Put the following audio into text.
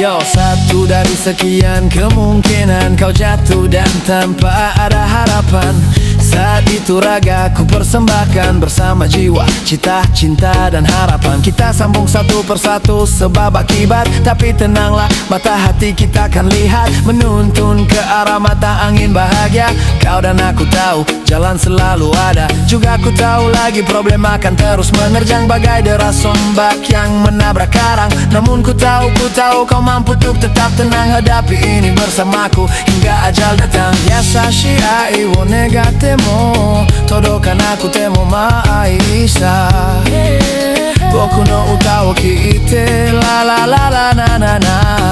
Yo, satu dari sekian kemungkinan kau jatuh dan tanpa ada harapan. Saat itu raga ku persembahkan bersama jiwa, cita, cinta dan harapan. Kita sambung satu persatu sebab akibat. Tapi tenanglah, mata hati kita akan lihat, menuntun ke arah mata angin bahagia. Kau dan aku tahu jalan selalu ada. Juga aku tahu lagi problem akan terus menerjang bagai deras ombak yang menabrak karang. Namun ku tahu kau mampu untuk tetap tenang hadapi ini bersamaku hingga ajal datang. Yasashi ai wo negatte mo todokanakute mo maisa, boku no uta wo kiite la la la la na na na.